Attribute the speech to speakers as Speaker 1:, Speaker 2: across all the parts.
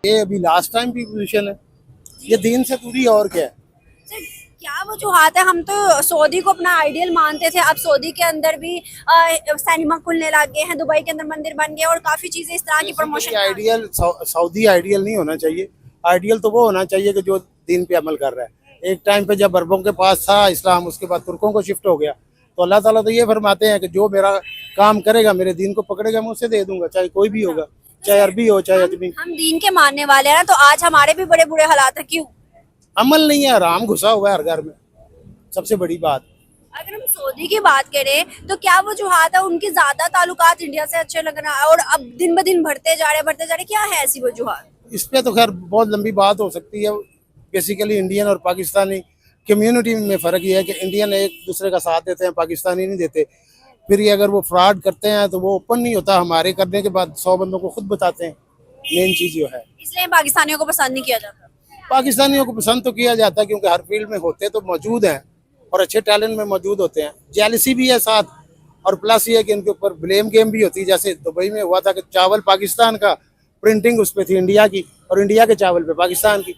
Speaker 1: ये अभी last time की पोजीशन है, ये दीन से दूरी और क्या है।
Speaker 2: सर क्या वजूहात है? हम तो सऊदी को अपना आइडियल मानते थे, अब सऊदी के अंदर भी सिनेमा खुलने लग गए हैं, दुबई के अंदर मंदिर बन गए और काफी चीजें इस तरह की प्रमोशन।
Speaker 1: आइडियल सऊदी आइडियल नहीं होना चाहिए। आइडियल तो वो होना चाहिए कि जो दीन पे अमल कर रहा है। एक टाइम पे जब अरबों के पास था इस्लाम, उसके बाद तुर्कों को शिफ्ट हो गया, तो अल्लाह ताला तो ये फरमाते हैं कि जो मेरा काम करेगा, मेरे दीन को पकड़ेगा, मैं उसे दे दूंगा, चाहे कोई भी होगा, चाहे अरबी हो चाहे अजमी।
Speaker 2: हम दीन के मानने वाले हैं ना, तो आज हमारे भी बड़े बुरे हालात है, क्यों?
Speaker 1: अमल नहीं है, आराम घुसा हुआ है हर घर में, सबसे बड़ी बात।
Speaker 2: अगर हम सऊदी की बात करें तो क्या वजूहात है? उनके ज्यादा ताल्लुकात इंडिया से अच्छे लगना और अब दिन ब दिन बढ़ते जा रहे, क्या है ऐसी वजूहात?
Speaker 1: इस पे तो खैर बहुत लंबी बात हो सकती है। बेसिकली इंडियन और पाकिस्तानी कम्युनिटी में फ़र्क ये है कि इंडियन एक दूसरे का साथ देते हैं, पाकिस्तानी नहीं देते। फिर ये अगर वो फ्रॉड करते हैं तो वो ओपन नहीं होता, हमारे करने के बाद 100 बंदों को खुद बताते हैं। मेन चीज़ जो है,
Speaker 2: इसलिए पाकिस्तानियों को पसंद नहीं किया जाता।
Speaker 1: पाकिस्तानियों को पसंद तो किया जाता है क्योंकि हर फील्ड में होते तो मौजूद हैं और अच्छे टैलेंट में मौजूद होते हैं। जेलसी भी है साथ, और प्लस ये है कि इनके ऊपर ब्लेम गेम भी होती है। जैसे दुबई में हुआ था कि चावल पाकिस्तान का, प्रिंटिंग उस पर थी इंडिया की, और इंडिया के चावल पे पाकिस्तान की,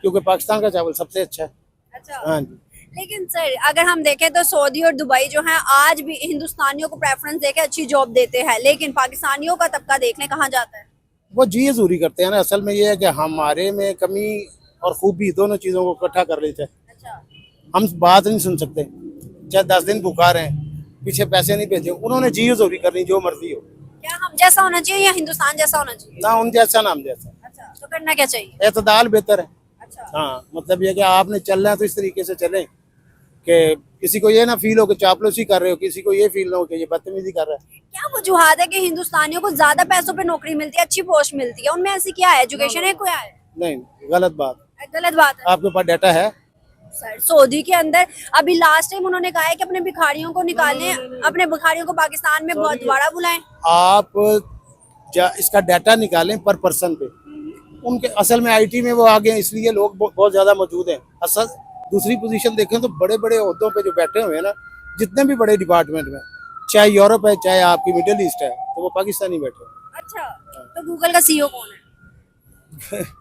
Speaker 1: क्योंकि पाकिस्तान का चावल सबसे अच्छा है।
Speaker 2: अच्छा।
Speaker 1: हाँ जी।
Speaker 2: लेकिन सर अगर हम देखें तो सऊदी और दुबई जो है आज भी हिंदुस्तानियों को प्रेफरेंस देके अच्छी जॉब देते हैं, लेकिन पाकिस्तानियों का तबका देखने कहाँ जाता है?
Speaker 1: वो जी हजूरी करते हैं ना। असल में ये है कि हमारे में कमी और खूबी दोनों चीज़ों को इकट्ठा कर लेते हैं।
Speaker 2: अच्छा।
Speaker 1: हम बात नहीं सुन सकते, चाहे 10 दिन भूखा रहे, पीछे पैसे नहीं भेजे, उन्होंने जी हजूरी करनी, जो मर्जी हो।
Speaker 2: क्या हम जैसा होना चाहिए या हिंदुस्तान जैसा होना चाहिए?
Speaker 1: ना उन जैसा ना हम जैसा,
Speaker 2: अच्छा, तो करना क्या चाहिए?
Speaker 1: एतदाल बेहतर है।
Speaker 2: अच्छा।
Speaker 1: हाँ, मतलब ये कि आपने चलना है तो इस तरीके से चलें कि किसी को ये ना फील हो कि चापलूसी कर रहे हो, किसी को ये फील ना हो कि ये बदतमीजी कर रहा है।
Speaker 2: क्या वजूहात है कि हिंदुस्तानियों को ज्यादा पैसों पे नौकरी मिलती है, अच्छी पोस्ट मिलती है, उनमें ऐसी क्या है? एजुकेशन है, क्या है?
Speaker 1: नहीं, गलत बात।
Speaker 2: गलत बात है
Speaker 1: आपके पास डाटा है?
Speaker 2: सर। सऊदी के अंदर अभी लास्ट टाइम उन्होंने कहा है कि अपने भिखारियों को निकालने, अपने भिखारियों को पाकिस्तान में बहुत दोबारा बुलाएं।
Speaker 1: आप इसका डाटा निकालें पर पर्सन पे। उनके असल में आईटी में वो आगे हैं, इसलिए लोग बहुत ज्यादा मौजूद हैं। असल दूसरी पोजीशन देखें तो बड़े बड़े ओहदों पे जो बैठे हुए हैं ना, जितने भी बड़े डिपार्टमेंट में, चाहे यूरोप है चाहे आपकी मिडिल ईस्ट है, तो वो पाकिस्तानी बैठे हैं।
Speaker 2: अच्छा, तो गूगल का सीईओ कौन है?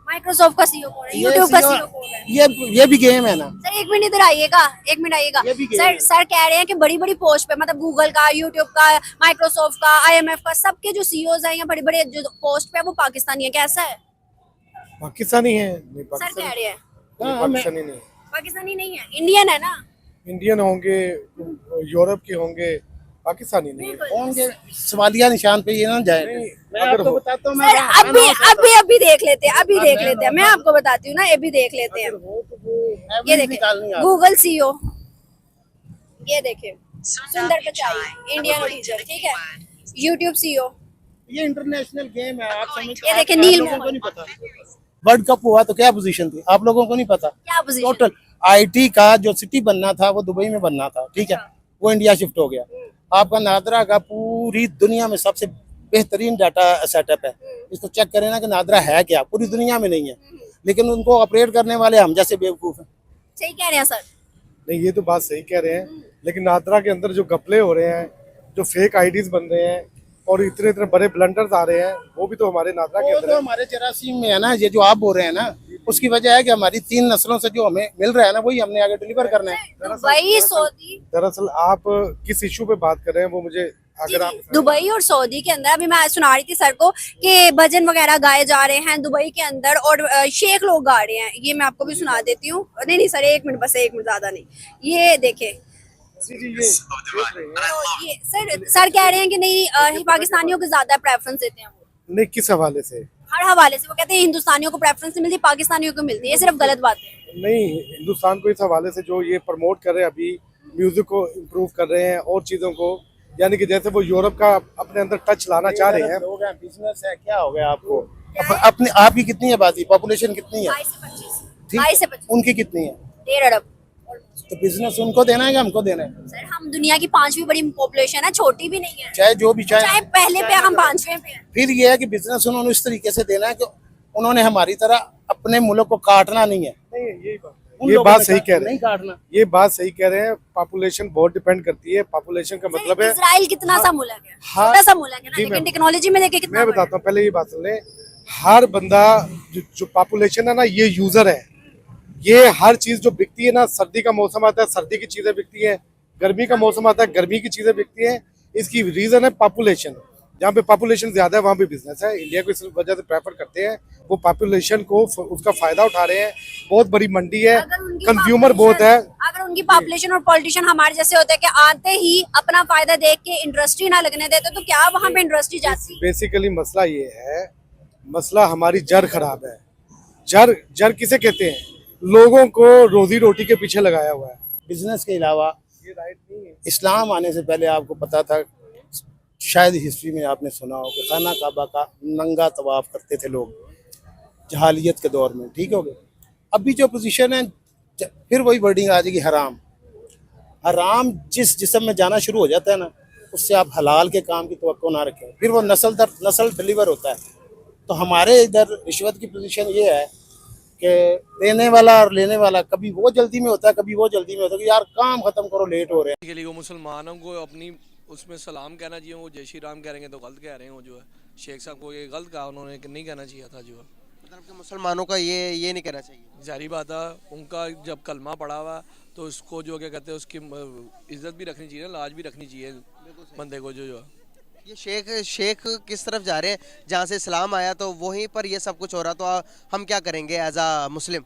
Speaker 2: माइक्रोसॉफ्ट का सीईओ कौन है? यूट्यूब का सीईओ कौन है?
Speaker 1: ये भी गेम है ना।
Speaker 2: सर एक मिनट इधर आइएगा, एक मिनट आइएगा। सर कह रहे हैं कि बड़ी बड़ी पोस्ट पे, मतलब गूगल का, यूट्यूब का, माइक्रोसॉफ्ट का, आईएमएफ का, सबके जो सीईओज हैं या बड़े बड़े जो पोस्ट पे है वो पाकिस्तानी है, कैसा है?
Speaker 3: पाकिस्तानी है? नहीं,
Speaker 2: सर कह रहे हैं
Speaker 3: पाकिस्तानी नहीं।
Speaker 2: पाकिस्तानी नहीं है, इंडियन है ना?
Speaker 3: इंडियन होंगे, यूरोप के होंगे, पाकिस्तानी नहीं है।
Speaker 1: होंगे, सवालिया निशान पे ये ना जाए। मैं आपको बताता हूँ,
Speaker 2: सर अभी देख लेते हैं, अभी देख लेते हैं, मैं आपको बताती हूँ ना, अभी देख लेते हैं। ये देखिए गूगल सीईओ, ये देखिए सुंदर पिचाई, इंडियन ओरिजिन, ठीक है। यूट्यूब सीईओ,
Speaker 1: ये इंटरनेशनल गेम है, आप समझ।
Speaker 2: ये देखिए नील
Speaker 1: लोगों को नहीं पता। वर्ल्ड कप हुआ तो क्या पोजीशन थी, आप लोगों को नहीं पता।
Speaker 2: क्या पोजीशन?
Speaker 1: टोटल आईटी का जो सिटी बनना था वो दुबई में बनना था, ठीक है, वो इंडिया शिफ्ट हो गया। आपका नादरा का पूरी दुनिया में सबसे बेहतरीन डाटा सेटअप है। इसको चेक करें ना कि नादरा है क्या, पूरी दुनिया में नहीं है, लेकिन उनको ऑपरेट करने वाले हम जैसे बेवकूफ हैं।
Speaker 2: सही कह रहे हैं सर।
Speaker 3: नहीं, ये तो बात सही कह रहे हैं, लेकिन नादरा के अंदर जो घपले हो रहे हैं, जो फेक आईडीज बन रहे हैं और इतने इतने बड़े ब्लंडर्स आ रहे हैं, वो भी तो हमारे नादरा के अंदर
Speaker 1: तो हमारे 84 में है ना। ये जो आप बोल रहे हैं ना, उसकी वजह है कि हमारी 3 नस्लों से जो हमें मिल रहा है ना, वही हमने आगे डिलीवर करना है।
Speaker 2: दुबई सऊदी,
Speaker 3: दरअसल आप किस इशू पे बात कर रहे हैं वो मुझे, अगर आप
Speaker 2: दुबई और सऊदी के अंदर, अभी मैं सुना रही थी सर को कि भजन वगैरह गाए जा रहे हैं दुबई के अंदर और शेख लोग गा रहे हैं। ये मैं आपको भी सुना देती हूँ। नहीं सर, एक मिनट, बस एक मिनट, ज्यादा नहीं। ये देखे
Speaker 3: ये
Speaker 2: सर कह रहे हैं कि नहीं पाकिस्तानियों को ज्यादा प्रेफरेंस देते हैं वो।
Speaker 3: नहीं, किस हवाले से?
Speaker 2: हर हवाले से वो कहते हैं हिंदुस्तानियों को प्रेफरेंस नहीं मिलती, पाकिस्तानियों को मिलती है। ये सिर्फ गलत बात है।
Speaker 3: नहीं, हिंदुस्तान को इस हवाले से जो ये प्रमोट कर रहे हैं, अभी म्यूजिक को इम्प्रूव कर रहे हैं और चीजों को, यानी कि जैसे वो यूरोप का अपने अंदर टच लाना चाह रहे हैं।
Speaker 1: लोग हैं, बिजनेस है, क्या हो गया आपको? अपने आपकी कितनी आबादी, पॉपुलेशन कितनी है?
Speaker 2: 22 से 25।
Speaker 1: उनकी कितनी है?
Speaker 2: 1.5 अरब।
Speaker 1: तो बिजनेस उनको देना है कि हमको देना है?
Speaker 2: सर हम दुनिया की 5वीं बड़ी पॉपुलेशन है, छोटी भी नहीं है।
Speaker 1: चाहे जो भी,
Speaker 2: चाहे पहले पे हम 5वें पे हैं।
Speaker 1: फिर ये है कि बिजनेस उन्होंने इस तरीके से देना है कि उन्होंने हमारी तरह अपने मुल्क को काटना नहीं है।
Speaker 3: ये बात सही कह रहे
Speaker 1: नहीं
Speaker 3: हैं,
Speaker 1: काटना।
Speaker 3: ये बात सही कह रहे हैं। पॉपुलेशन बहुत डिपेंड करती है। पॉपुलेशन का मतलब है,
Speaker 2: इजराइल कितना सा मुल्क है,
Speaker 3: हाँ,
Speaker 2: छोटा सा मुल्क है ना,
Speaker 3: जी
Speaker 2: लेकिन
Speaker 3: मैम।
Speaker 2: टेक्नोलॉजी में देखे कितना
Speaker 3: मैं
Speaker 2: बड़ा
Speaker 3: बताता हूँ, पहले ये बात सुन लें। हर बंदा जो पॉपुलेशन है ना, ये यूजर है। ये हर चीज जो बिकती है ना, सर्दी का मौसम आता है सर्दी की चीजें बिकती है, गर्मी का मौसम आता है गर्मी की चीजें बिकती है। इसकी रीजन है पॉपुलेशन। जहाँ पे पॉपुलेशन ज्यादा है वहाँ पे बिजनेस है। इंडिया को इस वजह से प्रेफर करते हैं, वो पॉपुलेशन को उसका फायदा उठा रहे हैं। बहुत बड़ी मंडी है,
Speaker 2: अगर उनकी
Speaker 3: कंज्यूमर बहुत है।
Speaker 2: अगर उनकी पॉपुलेशन और पॉलिटिशियन हमारे जैसे होते हैं कि आते ही अपना फायदा देख के इंडस्ट्री ना लगने देते, तो क्या वहाँ पे इंडस्ट्री जाती?
Speaker 3: बेसिकली मसला ये है, मसला हमारी जड़ खराब है। जड़ किसे कहते हैं? लोगों को रोजी रोटी के पीछे लगाया हुआ है।
Speaker 1: बिजनेस के अलावा
Speaker 3: ये राइट नहीं है।
Speaker 1: इस्लाम आने से पहले आपको पता था, शायद हिस्ट्री में आपने सुना हो कि खाना काबा का नंगा तवाफ करते थे लोग जहालियत के दौर में, ठीक हो गया। अभी जो पोजीशन है, फिर वही वर्डिंग आ जाएगी, हराम। हराम जिस जिस्म में जाना शुरू हो जाता है ना, उससे आप हलाल के काम की तवक्को ना रखें, फिर वो नस्ल दर नस्ल डिलीवर होता है। तो हमारे इधर रिश्वत की पोजीशन ये है कि देने वाला और लेने वाला कभी वो जल्दी में होता है, कभी वो जल्दी में होता है कि यार काम खत्म करो, लेट हो रहे हैं।
Speaker 4: के लिए वो मुसलमानों को अपनी उसमें सलाम कहना चाहिए, वो जय श्री राम कहेंगे तो गलत कह रहे हैं। वो जो है शेख साहब को ये गलत कहा उन्होंने, कि नहीं कहना चाहिए था जो है।
Speaker 5: मतलब कि मुसलमानों का ये नहीं कहना चाहिए।
Speaker 4: जारी बात है, उनका जब कलमा पड़ा हुआ तो उसको जो क्या कहते हैं, उसकी इज्जत भी रखनी चाहिए, लाज भी रखनी चाहिए बंदे को जो है।
Speaker 5: ये शेख किस तरफ जा रहे हैं? जहाँ से इस्लाम आया तो वहीं पर ये सब कुछ हो रहा, तो हम क्या करेंगे एज आ मुस्लिम?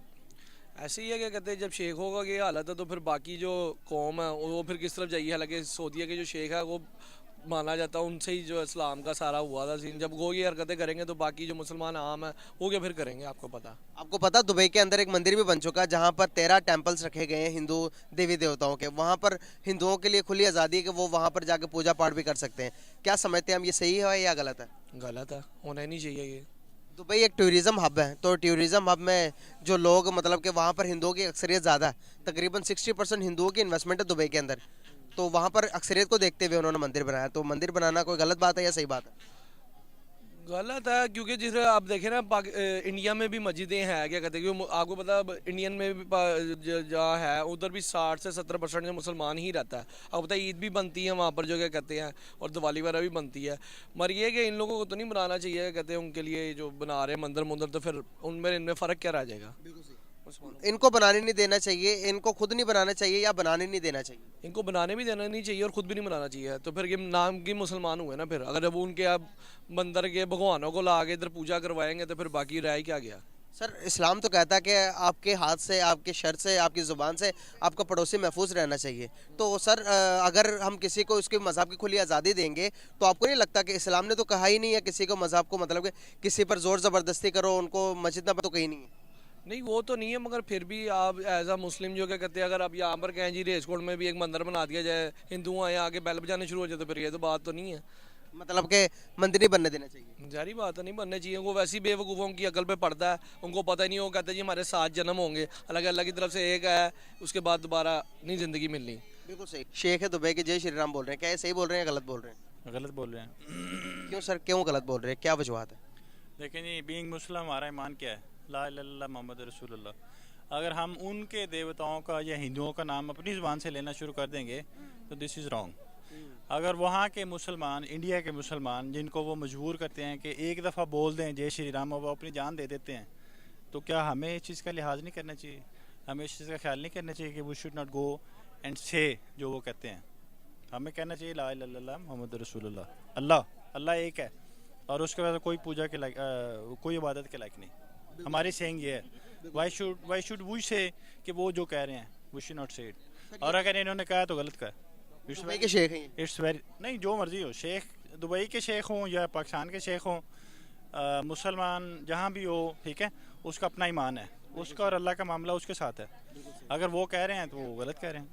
Speaker 4: ऐसे ही है, क्या कहते हैं, जब शेख होगा ये हालत है तो फिर बाकी जो कौम है वो फिर किस तरफ जाइए। हालांकि सऊदीया के जो शेख है वो माना जाता है उनसे ही जो इस्लाम का सारा हुआ था सीन। जब वो ये हरकतें करेंगे तो बाकी जो मुसलमान आम है वो क्या फिर करेंगे? आपको पता
Speaker 5: दुबई के अंदर एक मंदिर भी बन चुका है जहाँ पर 13 टेम्पल्स रखे गए हैं हिंदू देवी देवताओं के। वहाँ पर हिंदुओं के लिए खुली आज़ादी है कि वो वहाँ पर जाके पूजा पाठ भी कर सकते हैं। क्या समझते हैं हम, ये सही है या गलत है?
Speaker 4: गलत है, होना ही नहीं चाहिए ये।
Speaker 5: दुबई एक टूरिज़्म हब है, तो टूरिज़्म हब में जो लोग मतलब कि वहाँ पर हिंदुओं की अक्सरियत ज़्यादा है, तकरीबन 60% हिंदुओं की इन्वेस्टमेंट है दुबई के अंदर। तो वहाँ पर अक्सरियत को देखते हुए उन्होंने मंदिर बनाया, तो मंदिर बनाना कोई गलत बात है या सही बात है?
Speaker 4: गलत है, क्योंकि जिस आप देखें ना इंडिया में भी मस्जिदें हैं, क्या कहते हैं, आपको पता है इंडियन में भी जहाँ है उधर भी 60 से 70% जो मुसलमान ही रहता है। आपको पता है ईद भी बनती है वहाँ पर जो क्या कहते हैं, और दिवाली वगैरह भी बनती है। मगर ये कि इन लोगों को तो नहीं बनाना चाहिए, कहते हैं उनके लिए जो बना रहे हैं मंदिर मुंदर, तो फिर उनमें इनमें फ़र्क क्या रह जाएगा?
Speaker 5: इनको बनाने नहीं देना चाहिए, इनको खुद नहीं बनाना चाहिए या बनाने नहीं देना चाहिए?
Speaker 4: इनको बनाने भी देना नहीं चाहिए और ख़ुद भी नहीं बनाना चाहिए। तो फिर ये नाम की मुसलमान हुए ना। फिर अगर जब उनके आप मंदिर के भगवानों को ला के इधर पूजा करवाएंगे तो फिर बाकी रह ही क्या गया?
Speaker 5: सर इस्लाम तो कहता है कि आपके हाथ से, आपके शर से, आपकी ज़ुबान से आपका पड़ोसी महफूज रहना चाहिए। तो सर अगर हम किसी को उसके मज़हब की खुली आज़ादी देंगे तो आपको नहीं लगता कि इस्लाम ने तो कहा ही नहीं है किसी को मज़हब को, मतलब कि किसी पर ज़ोर ज़बरदस्ती करो, उनको मस्जिद में तो कहीं नहीं है?
Speaker 4: नहीं वो तो नहीं है, मगर फिर भी आप एज आ मुस्लिम जो क्या कहते हैं, अगर आप यहाँ पर कहें जी रेसकोट में भी एक मंदिर बना दिया जाए, हिंदू आए आके बैल बजाने शुरू हो जाए, तो फिर ये तो बात तो नहीं है।
Speaker 5: मतलब के मंदिर नहीं बनने देना चाहिए?
Speaker 4: जारी बात है, नहीं बनने चाहिए। वो वैसी बेवकूफ़ों की अकल पे पड़ता है, उनको पता ही नहीं। वो कहते हैं जी हमारे 7 जन्म होंगे, हालांकि अल्लाह की तरफ से एक है, उसके बाद दोबारा नहीं ज़िंदगी मिलनी।
Speaker 5: बिल्कुल सही। शेख है दुबई के, जय श्री राम बोल रहे हैं, क्या ये सही बोल रहे हैं या गलत बोल रहे हैं?
Speaker 6: गलत बोल रहे हैं।
Speaker 5: क्यों सर, क्यों गलत बोल रहे हैं, क्या वजूहत है?
Speaker 6: लेकिन ये बीइंग मुस्लिम हमारा ईमान क्या है? ला इलाहा इल्लल्लाह मोहम्मद रसूलुल्लाह। अगर हम उनके देवताओं का या हिंदुओं का नाम अपनी ज़ुबान से लेना शुरू कर देंगे तो दिस इज़ रॉन्ग। अगर वहाँ के मुसलमान, इंडिया के मुसलमान, जिनको वो मजबूर करते हैं कि एक दफ़ा बोल दें जय श्री राम और वो अपनी जान दे देते हैं, तो क्या हमें इस चीज़ का लिहाज नहीं करना चाहिए? हमें इस चीज़ का ख्याल नहीं करना चाहिए कि we should not go and से जो वो कहते हैं? हमें कहना चाहिए ला इलाहा इल्लल्लाह मोहम्मद रसूलुल्लाह। अल्लाह एक है और उसके बाद कोई पूजा के लायक, कोई इबादत के लायक नहीं। हमारी सेइंग ये है, वाई शुड वी से कि वो जो कह रहे हैं वी शुड नॉट से इट। और अगर इन्होंने कहा तो गलत कहा।
Speaker 5: दुबई के शेख हैं?
Speaker 6: इट्स वेरी नहीं, जो मर्जी हो, शेख दुबई के शेख हों या पाकिस्तान के शेख हों, मुसलमान जहाँ भी हो, ठीक है, उसका अपना ईमान है, उसका और अल्लाह का मामला उसके साथ है। अगर वो कह रहे हैं तो वो गलत कह रहे हैं।